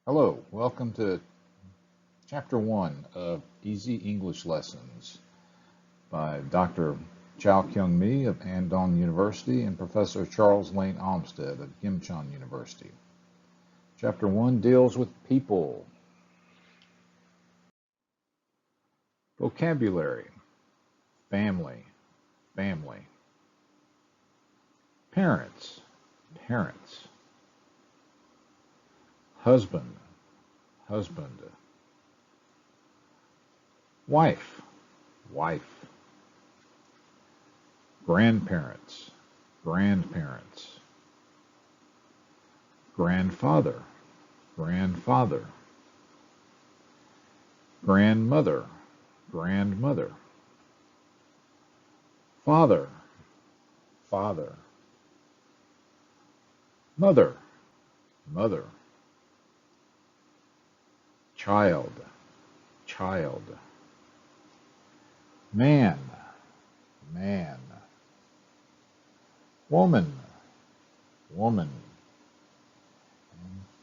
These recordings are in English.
Hello, welcome to Chapter 1 of Easy English Lessons by Dr. Chow Kyung Mi of Andong University and Professor Charles Lane Olmsted of Gimcheon University. Chapter 1 deals with people. Vocabulary: family, family. Parents, parents. Husband, husband. Wife, wife. Grandparents, grandparents. Grandfather, grandfather. Grandmother, grandmother. Father, father. Mother, mother. Child, child. Man, man. Woman, woman.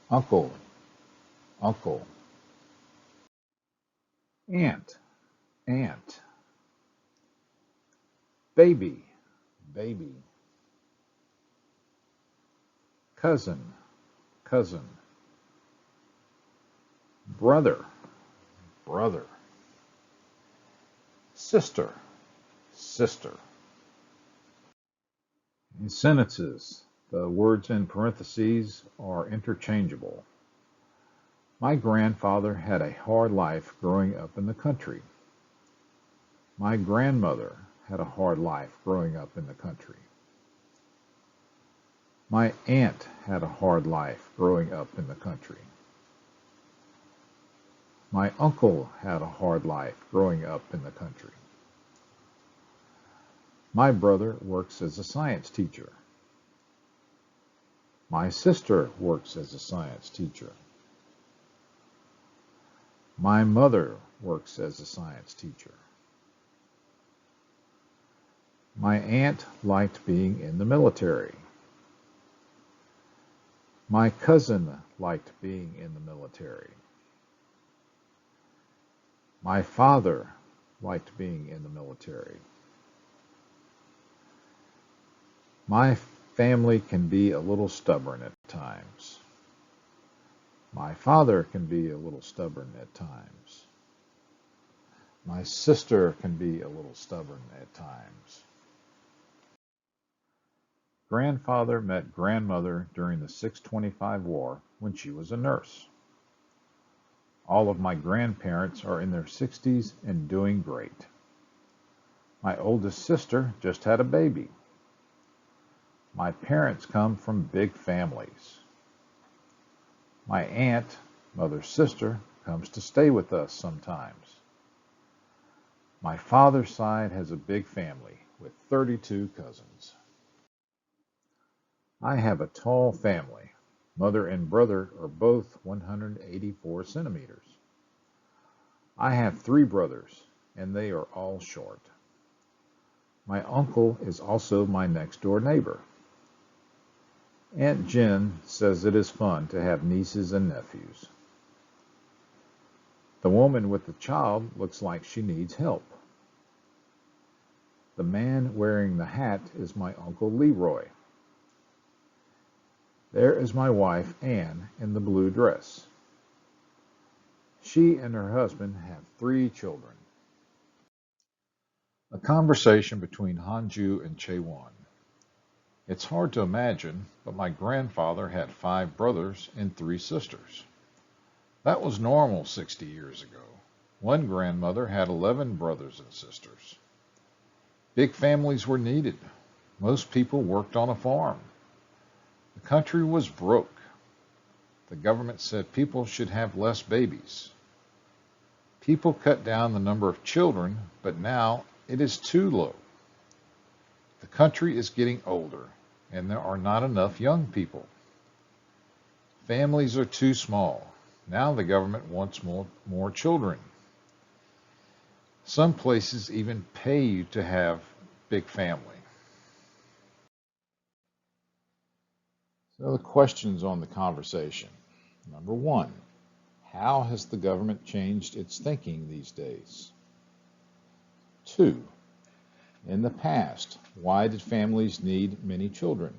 Uncle, uncle. Aunt, aunt. Baby, baby. Cousin, cousin. Brother, brother. Sister, sister. In sentences, the words in parentheses are interchangeable. My grandfather had a hard life growing up in the country. My grandmother had a hard life growing up in the country. My aunt had a hard life growing up in the country. My uncle had a hard life growing up in the country. My brother works as a science teacher. My sister works as a science teacher. My mother works as a science teacher. My aunt liked being in the military. My cousin liked being in the military. My father liked being in the military. My family can be a little stubborn at times. My father can be a little stubborn at times. My sister can be a little stubborn at times. Grandfather met grandmother during the 625 war when she was a nurse. All of my grandparents are in their 60s and doing great. My oldest sister just had a baby. My parents come from big families. My aunt, mother's sister, comes to stay with us sometimes. My father's side has a big family with 32 cousins. I have a tall family. Mother and brother are both 184 centimeters. I have 3 brothers, and they are all short. My uncle is also my next door neighbor. Aunt Jen says it is fun to have nieces and nephews. The woman with the child looks like she needs help. The man wearing the hat is my Uncle Leroy. There is my wife, Anne, in the blue dress. She and her husband have 3 children. A conversation between Hanju and Chaewon. It's hard to imagine, but my grandfather had 5 brothers and 3 sisters. That was normal 60 years ago. One grandmother had 11 brothers and sisters. Big families were needed. Most people worked on a farm. The country was broke. The government said people should have less babies. People cut down the number of children, but now it is too low. The country is getting older, and there are not enough young people. Families are too small. Now the government wants more children. Some places even pay you to have big family. So the questions on the conversation. Number 1, How has the government changed its thinking these days? 2. In the past, why did families need many children?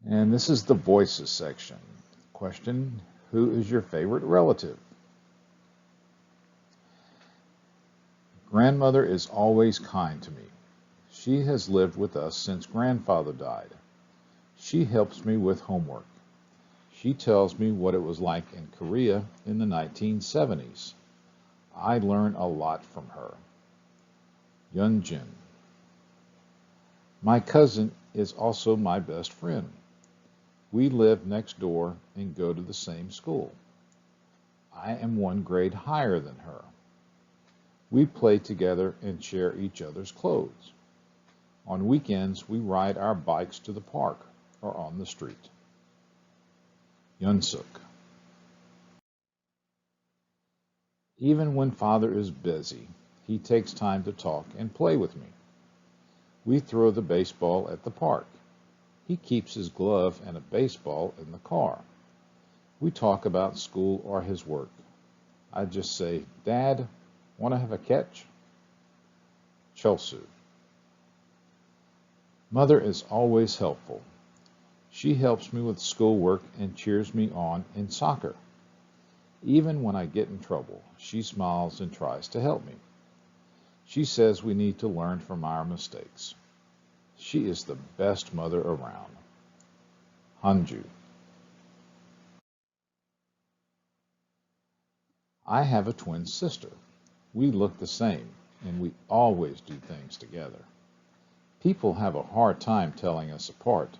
And this is the voices section. Question, who is your favorite relative? Grandmother is always kind to me. She has lived with us since grandfather died. She helps me with homework. She tells me what it was like in Korea in the 1970s. I learn a lot from her. Yunjin. My cousin is also my best friend. We live next door and go to the same school. I am one grade higher than her. We play together and share each other's clothes. On weekends, we ride our bikes to the park or on the street. Yunsuk. Even when father is busy, he takes time to talk and play with me. We throw the baseball at the park. He keeps his glove and a baseball in the car. We talk about school or his work. I just say, Dad, want to have a catch? Chelsu. Mother is always helpful. She helps me with schoolwork and cheers me on in soccer. Even when I get in trouble, she smiles and tries to help me. She says we need to learn from our mistakes. She is the best mother around. Hanju. I have a twin sister. We look the same, and we always do things together. People have a hard time telling us apart.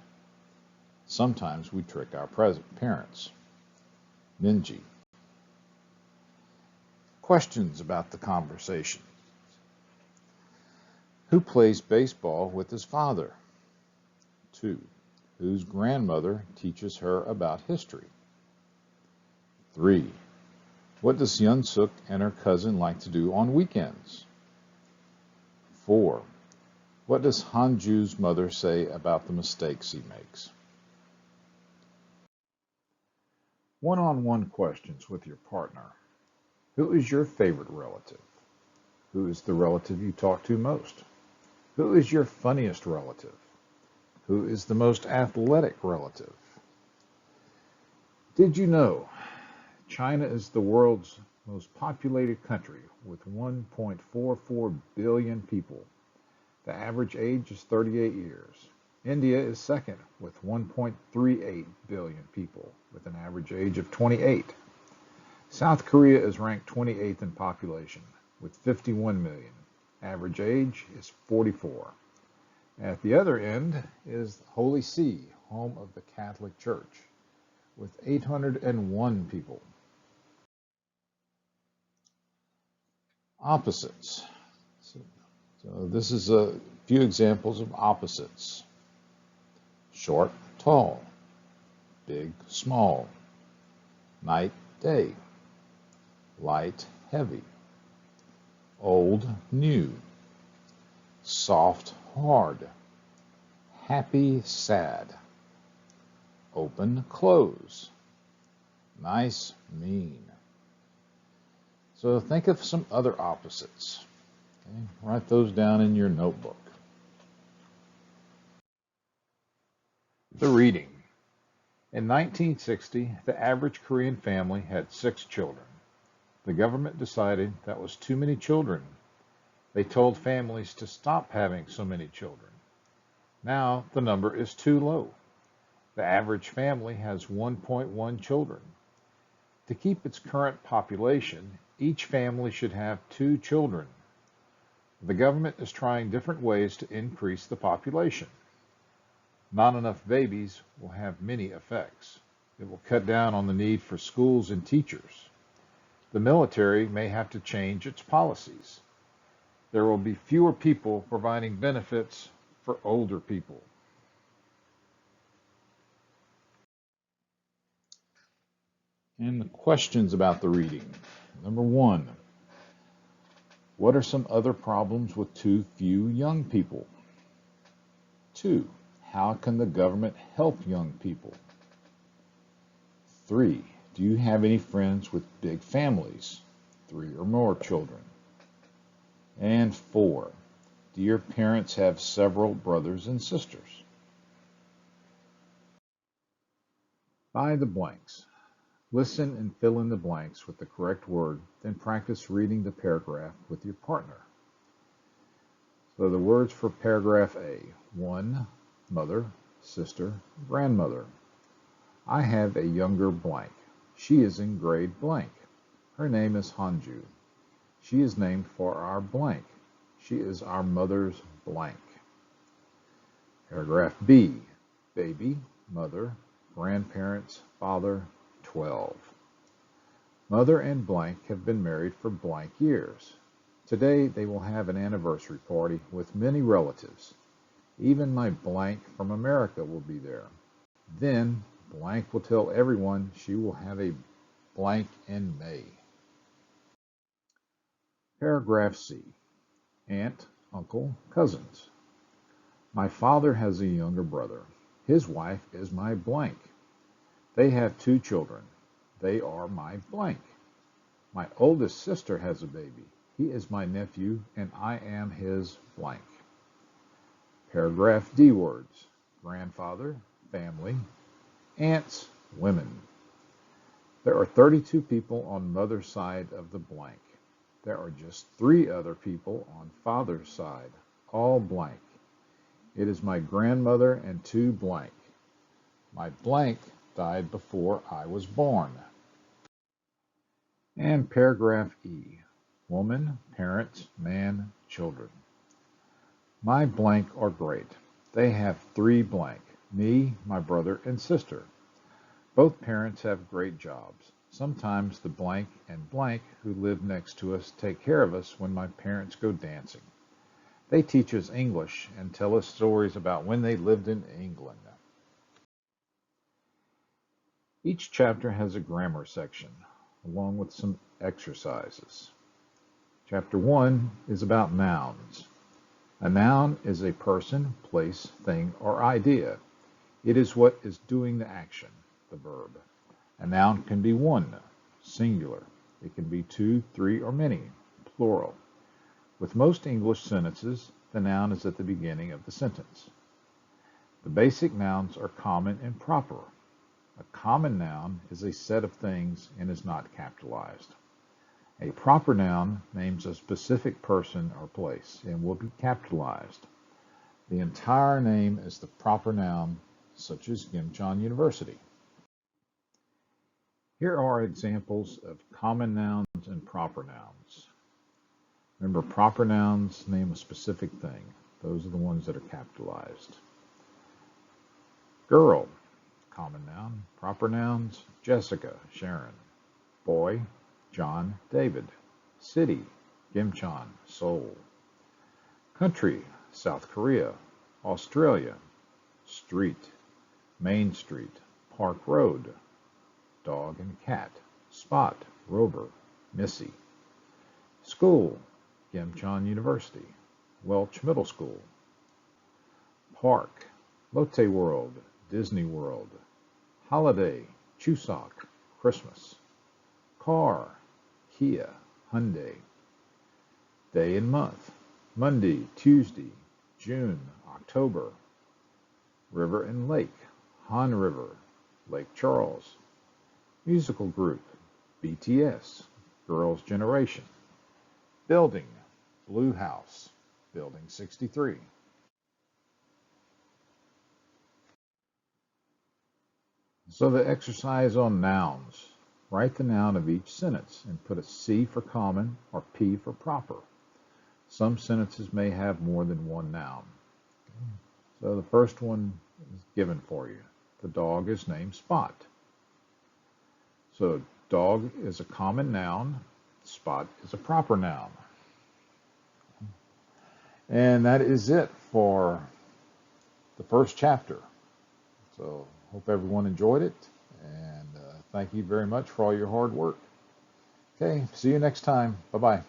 Sometimes we trick our parents. Minji. Questions about the conversation. Who plays baseball with his father? 2. Whose grandmother teaches her about history? 3. What does Yunsuk and her cousin like to do on weekends? 4. What does Hanju's mother say about the mistakes he makes? One-on-one questions with your partner. Who is your favorite relative? Who is the relative you talk to most? Who is your funniest relative? Who is the most athletic relative? Did you know China is the world's most populated country with 1.44 billion people? The average age is 38 years. India is second with 1.38 billion people with an average age of 28. South Korea is ranked 28th in population with 51 million. Average age is 44. At the other end is Holy See, home of the Catholic Church, with 801 people. Opposites. So this is a few examples of opposites. Short, tall. Big, small. Night, day. Light, heavy. Old, new. Soft, hard. Happy, sad. Open, close. Nice, mean. So think of some other opposites. Okay? Write those down in your notebook. The reading. In 1960, the average Korean family had 6 children. The government decided that was too many children. They told families to stop having so many children. Now the number is too low. The average family has 1.1 children. To keep its current population, each family should have 2 children. The government is trying different ways to increase the population. Not enough babies will have many effects. It will cut down on the need for schools and teachers. The military may have to change its policies. There will be fewer people providing benefits for older people. And the questions about the reading. Number 1, what are some other problems with too few young people? 2, How can the government help young people? 3. Do you have any friends with big families? 3 or more children. And 4. Do your parents have several brothers and sisters? By the blanks. Listen and fill in the blanks with the correct word, then practice reading the paragraph with your partner. So the words for paragraph A. 1. Mother, sister, grandmother. I have a younger blank. She is in grade blank. Her name is Hanju. She is named for our blank. She is our mother's blank. Paragraph B. Baby, mother, grandparents, father, 12. Mother and blank have been married for blank years. Today they will have an anniversary party with many relatives. Even my blank from America will be there. Then blank will tell everyone she will have a blank in May. Paragraph C. Aunt, uncle, cousins. My father has a younger brother. His wife is my blank. They have 2 children. They are my blank. My oldest sister has a baby. He is my nephew, and I am his blank. Paragraph D words. Grandfather, family, aunts, women. There are 32 people on mother's side of the blank. There are just 3 other people on father's side, all blank. It is my grandmother and 2 blank. My blank died before I was born. And paragraph E. Woman, parents, man, children. My blank are great. They have 3 blank. Me, my brother, and sister. Both parents have great jobs. Sometimes the blank and blank who live next to us take care of us when my parents go dancing. They teach us English and tell us stories about when they lived in England. Each chapter has a grammar section, along with some exercises. Chapter 1 is about nouns. A noun is a person, place, thing, or idea. It is what is doing the action, the verb. A noun can be 1, singular. It can be 2, 3, or many, plural. With most English sentences, the noun is at the beginning of the sentence. The basic nouns are common and proper. A common noun is a set of things and is not capitalized. A proper noun names a specific person or place and will be capitalized. The entire name is the proper noun, such as Gimcheon University. Here are examples of common nouns and proper nouns. Remember, proper nouns name a specific thing. Those are the ones that are capitalized. Girl, common noun. Proper nouns, Jessica, Sharon. Boy, John, David. City, Gimcheon, Seoul. Country, South Korea. Australia. Street, Main Street. Park Road. Dog and cat. Spot, Rover, Missy. School, Gimcheon University. Welch Middle School. Park, Lotte World, Disney World. Holiday, Chuseok, Christmas. Car, Kia, Hyundai. Day and month, Monday, Tuesday, June, October. River and lake, Han River, Lake Charles. Musical group, BTS, Girls' Generation. Building, Blue House, Building 63. So the exercise on nouns. Write the noun of each sentence and put a C for common or P for proper. Some sentences may have more than one noun. So the first one is given for you. The dog is named Spot. So dog is a common noun. Spot is a proper noun. And that is it for the first chapter. So hope everyone enjoyed it, and thank you very much for all your hard work. Okay, see you next time. Bye-bye.